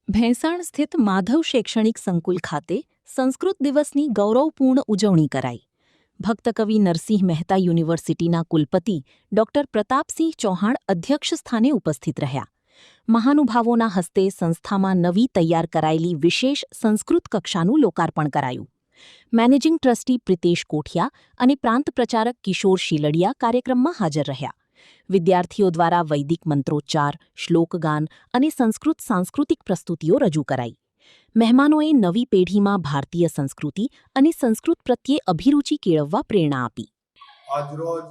ભેંસાણ સ્થિત માધવ શૈક્ષણિક સંકુલ ખાતે સંસ્કૃત દિવસની ગૌરવપૂર્ણ ઉજવણી કરાઈ. ભક્તકવિ નરસિંહ મહેતા યુનિવર્સિટીના કુલપતિ ડોક્ટર પ્રતાપસિંહ ચૌહાણ અધ્યક્ષ સ્થાને ઉપસ્થિત રહ્યા. મહાનુભાવોના હસ્તે સંસ્થામાં નવી તૈયાર કરાયેલી વિશેષ સંસ્કૃત કક્ષાનું લોકાર્પણ કરાયું. મેનેજિંગ ટ્રસ્ટી પ્રિતેશ કોઠિયા અને પ્રાંત પ્રચારક કિશોર શીલડિયા કાર્યક્રમમાં હાજર રહ્યા. વિદ્યાર્થીઓ દ્વારા વૈદિક મંત્રોચ્ચાર, શ્લોકગાન અને સંસ્કૃત સાંસ્કૃતિક પ્રસ્તુતિઓ રજૂ કરાઈ. મહેમાનોએ નવી પેઢીમાં ભારતીય સંસ્કૃતિ અને સંસ્કૃત પ્રત્યે અભિરુચિ કેળવવા પ્રેરણા આપી. આજરોજ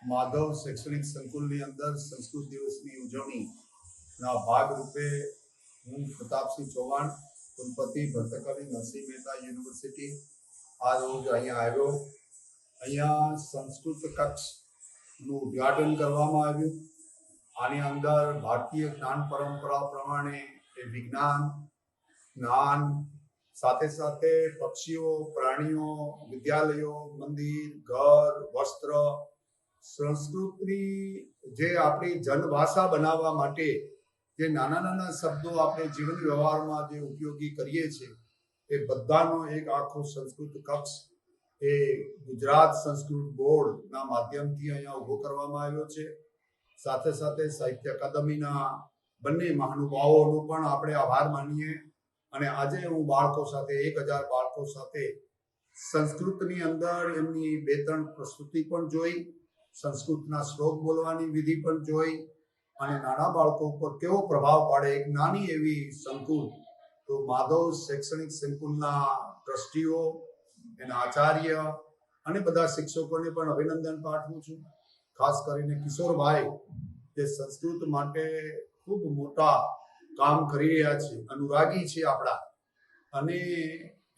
માધવ શૈક્ષણિક સંકુલની અંદર સંસ્કૃત દિવસની ઉજવણીના ભાગરૂપે હું પ્રતાપસિંહ ચૌહાણ, કુલપતિ ભક્તકવિ નરસિંહ મહેતા યુનિવર્સિટી, આ રોજ અહીંયા આવ્યો. અહીંયા સંસ્કૃત કક્ષનું ઉદ્ઘાટન કરવામાં આવ્યું. આની અંદર ભારતીય જ્ઞાન પરંપરા પ્રમાણે વિજ્ઞાન, જ્ઞાન સાથે સાથે પક્ષીઓ, પ્રાણીઓ, વિદ્યાલયો, મંદિર, ઘર, વસ્ત્ર, સંસ્કૃતની જે આપણી જનભાષા બનાવવા માટે જે નાના નાના શબ્દો આપણે જીવન વ્યવહારમાં જે ઉપયોગી કરીએ છીએ એ બધાનો એક આખો સંસ્કૃત કક્ષ એ ગુજરાત સંસ્કૃત બોર્ડના માધ્યમથી અહીંયા ઊભો કરવામાં આવ્યો છે. સાથે સાથે સાહિત્ય અકાદમીના બંને મહાનુભાવોનો પણ આપણે આભાર માનીએ. અને આજે હું બાળકો સાથે 1000 બાળકો સાથે સંસ્કૃતની અંદર એમની 2-3 પ્રસ્તુતિ પણ જોઈ, સંસ્કૃતના શ્લોક બોલવાની વિધિ પણ જોઈ અને નાના બાળકો ઉપર કેવો પ્રભાવ પાડે એક નાની એવી સંકુલ. તો માધવ શૈક્ષણિક સંકુલના ટ્રસ્ટીઓ, એના આચાર્ય અને બધા શિક્ષકોને પણ અભિનંદન પાઠવું છું. ખાસ કરીને કિશોરભાઈ જે સંસ્કૃત માટે ખૂબ મોટા કામ કરી રહ્યા છે, અનુરાગી છે આપણા, અને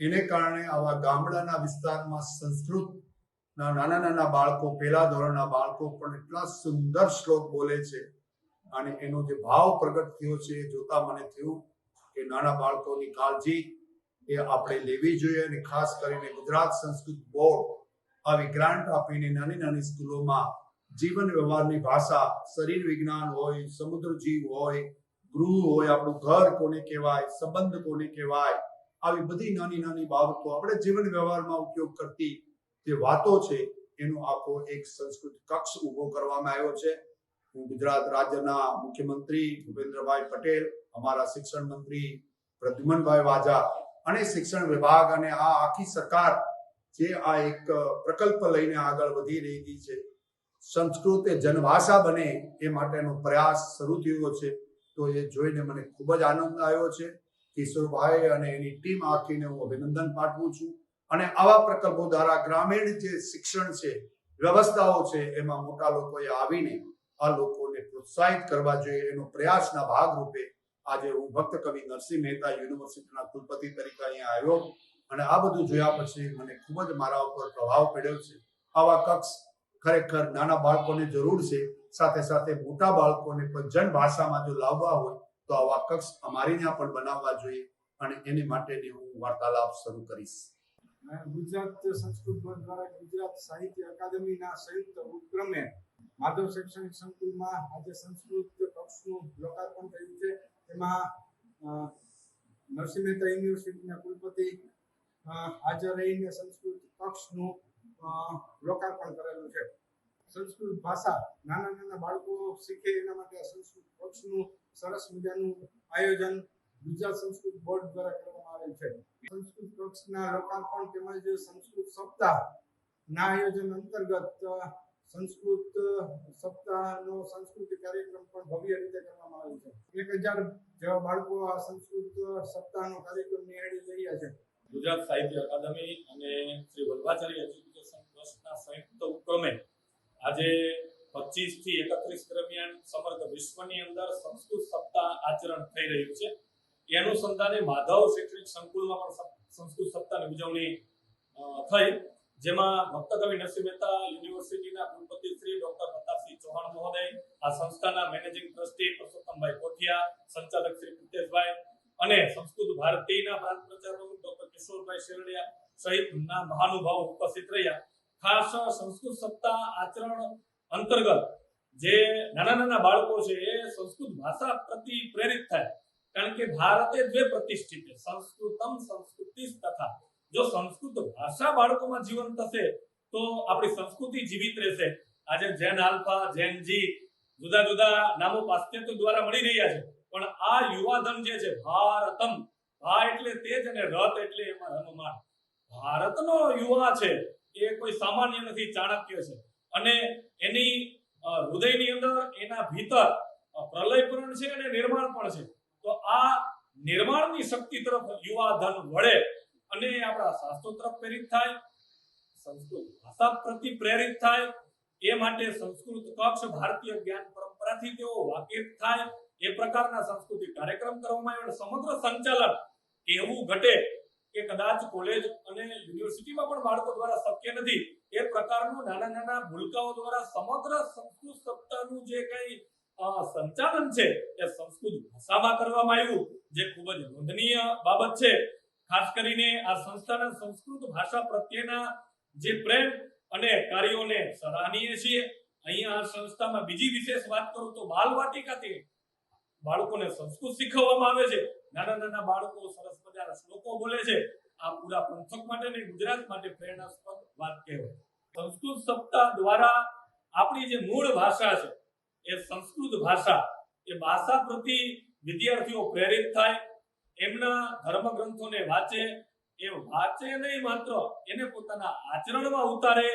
એને કારણે આવા ગામડાના વિસ્તારમાં સંસ્કૃતના નાના નાના બાળકો, પહેલા ધોરણના બાળકો પણ એટલા સુંદર શ્લોક બોલે છે. અને એનો જે ભાવ પ્રગટ થયો છે એ જોતા મને થયું કે નાના બાળકોની કાળજી એ આપણે લેવી જોઈએ. અને ખાસ કરીને ગુજરાત સંસ્કૃત બોર્ડ આવી ગ્રાન્ટ આપીને નાની નાની સ્કૂલોમાં જીવન વ્યવહારની ભાષા, શરીર વિજ્ઞાન હોય, સમુદ્ર જીવ હોય, ગૃહ હોય, આપણું ઘર કોને કહેવાય, સંબંધ કોને કહેવાય, આવી બધી નાની નાની બાબતો આપણે જીવન વ્યવહારમાં ઉપયોગ કરતી જે વાતો છે એનો આખો એક સંસ્કૃત કક્ષ ઊભો કરવામાં આવ્યો છે. હું ગુજરાત રાજ્યના મુખ્યમંત્રી ભૂપેન્દ્રભાઈ પટેલ, અમારા શિક્ષણ મંત્રી પ્રદ્યુમનભાઈ વાજા અને શિક્ષણ વિભાગ અને આ આખી સરકાર જે આ એક પ્રકલ્પ લઈને આગળ વધી રહી છે, સંસ્કૃત એ જનભાષા બને એ માટેનો પ્રયાસ શરૂ થયો છે. તો એ જોઈને મને ખૂબ જ આનંદ આવ્યો છે. કિશોરભાઈ અને એની ટીમ આખીને હું અભિનંદન પાઠવું છું. અને આવા પ્રકલ્પો દ્વારા ગ્રામીણ જે શિક્ષણ છે, વ્યવસ્થાઓ છે, એમાં મોટા લોકોએ આવીને આ લોકોને પ્રોત્સાહિત કરવા જોઈએ. એનો પ્રયાસના ભાગરૂપે આજે હું ભક્તકવિ નરસિંહ મહેતા યુનિવર્સિટીના કુલપતિ તરીકે અહીંયા આવ્યો. અને આ બધું જોયા પછી મને ખૂબ જ મારા ઉપર પ્રભાવ પડ્યો છે. આવા કક્ષ ખરેખર નાના બાળકોને જરૂર છે, સાથે સાથે મોટા બાળકોને પણ જન ભાષામાં જો લાવવા હોય તો આવા કક્ષ અમારી ત્યાં પણ બનાવવા જોઈએ. અને એની માટેની હું વાર્તાલાપ શરૂ કરીશ. ગુજરાત સંસ્કૃત બોર્ડ દ્વારા ગુજરાત સાહિત્ય અકાદમીના સંયુક્ત ઉપક્રમે માધવ શૈક્ષણિક સંકુલમાં આજે સંસ્કૃત કક્ષનું લોકાર્પણ થયું છે. તેમાં નરસિંહ મહેતા યુનિવર્સિટીના કુલપતિ હાજર રહીને સંસ્કૃત કક્ષનું લોકાર્પણ કરેલું છે. સંસ્કૃત ભાષા નાના નાના બાળકો શીખે એના માટે સંસ્કૃત કક્ષનું સરસ મજાનું આયોજન ગુજરાત સંસ્કૃત બોર્ડ દ્વારા કરવામાં આવેલ છે. સંસ્કૃત કક્ષના લોકાર્પણ તેમજ સંસ્કૃત સપ્તાહના આયોજન અંતર્ગત સંસ્કૃત સપ્તાહનો સાંસ્કૃતિક કાર્યક્રમ પણ ભવ્ય રીતે કરવામાં આવેલ છે. 1000 જેવા બાળકો આ સંસ્કૃત સપ્તાહનો કાર્યક્રમ નિહાળી રહ્યા છે. ગુજરાત સાહિત્ય અકાદમી અને શ્રી વલ્ભાચાર્ય એજ્યુકેશન ટ્રસ્ટના સંયુક્ત ઉપક્રમે આજે 25 થી 31 દરમિયાન સમગ્ર વિશ્વની અંદર સંસ્કૃત સપ્તાહ આચરણ થઈ રહ્યું છે. એ અનુસંધાને માધવ શૈક્ષણિક સંકુલમાં પણ સંસ્કૃત સપ્તાહની ઉજવણી થઈ, જેમાં ભક્તકવિ નરસિંહ મહેતા યુનિવર્સિટીના કુલપતિ શ્રી ડોક્ટર પ્રતાપસિંહ ચૌહાણ મહોદય, આ સંસ્થાના મેનેજિંગ ટ્રસ્ટી પરસોત્તમભાઈ કોઠિયા, સંચાલક શ્રી પ્રિતેશભાઈ અને સંસ્કૃત ભારતીના પ્રાંત પ્રચારક ડોક્ટર કિશોરભાઈ શેરડિયા સહિતના મહાનુભાવો ઉપસ્થિત રહ્યા. ખાસ સંસ્કૃત સપ્તાહ આચરણ અંતર્ગત જે નાના નાના બાળકો છે એ સંસ્કૃત ભાષા પ્રતિ પ્રેરિત થાય કારણ કે ભારતે દ્વે પ્રતિષ્ઠિત સંસ્કૃતમ સંસ્કૃતિસ તથા. જો સંસ્કૃત ભાષા બાળકોમાં જીવંત હશે તો આપણી સંસ્કૃતિ જીવિત રહેશે. આજે જેન આલ્ફા, જેન જી, જુદા જુદા નામો પાશ્ચાત્ય દ્વારા મળી રહ્યા છે, પણ આ યુવાધન જે છે ભારતમ, ભા એટલે તેજ અને રત એટલે એમાં રમમાણ. ભારતનો યુવા છે એ કોઈ સામાન્ય નથી, ચાણક્ય છે. અને એની હૃદયની અંદર એના ભીતર પ્રલયપૂર્ણ છે અને નિર્માણ પણ છે. તો આ નિર્માણની શક્તિ તરફ યુવાધન વળે અને આપણા શાસ્ત્રો તરફ પ્રેરિત થાય, સંસ્કૃત ભાષા પ્રતિ પ્રેરિત થાય. એ માટે સંસ્કૃત કક્ષ ભારતીય જ્ઞાન પરંપરાથી તેઓ વાકેફ થાય એ પ્રકારના સાંસ્કૃતિક કાર્યક્રમ કરવામાં આવે. સમગ્ર સંચાલન એવું ઘટે કે કદાચ કોલેજ અને યુનિવર્સિટીમાં પણ બાળકો દ્વારા શક્ય નથી એ પ્રકારનું નાના નાના ભૂલકાઓ દ્વારા સમગ્ર સંસ્કૃત સપ્તાહનું જે કંઈ સંચાલન છે એ સંસ્કૃત ભાષામાં કરવામાં આવ્યું, જે ખૂબ જ નોંધનીય બાબત છે. ખાસ કરીને આ સંસ્થાના સંસ્કૃત ભાષા પ્રત્યેના જે પ્રેમ અને કાર્યોને સરાહનીય છીએ. અહીંયા આ સંસ્થામાં બીજી વિશેષ વાત કરું તો બાલવાટિકાથી બાળકોને સંસ્કૃત શીખવવામાં આવે છે. નાના નાના બાળકો સરસ મજાના શ્લોકો બોલે છે. આ પૂરા પંથક માટે ને ગુજરાત માટે પ્રેરણાસ્પદ વાત કહેવાય. સંસ્કૃત સપ્તાહ દ્વારા આપણી જે મૂળ ભાષા છે એ સંસ્કૃત ભાષા, એ ભાષા પ્રતિ વિદ્યાર્થીઓ પ્રેરિત થાય, એમના ધર્મગ્રંથોને વાંચે, એ વાંચે નહીં માત્ર, એને પોતાના આચરણમાં ઉતારે.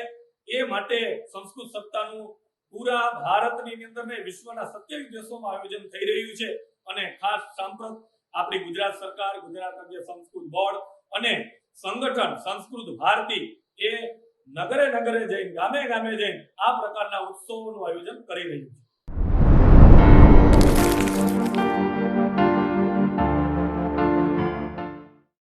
એ માટે સંસ્કૃત સપ્તાહનું પૂરા ભારતની અંદર ને વિશ્વના 27 દેશોમાં આયોજન થઈ રહ્યું છે. અને ખાસ સાંપ્રત આપણી ગુજરાત સરકાર, ગુજરાત રાજ્ય સંસ્કૃત બોર્ડ અને સંગઠન સંસ્કૃત ભારતી એ નગરે નગરે જઈને, ગામે ગામે જઈને આ પ્રકારના ઉત્સવોનું આયોજન કરી રહ્યું છે.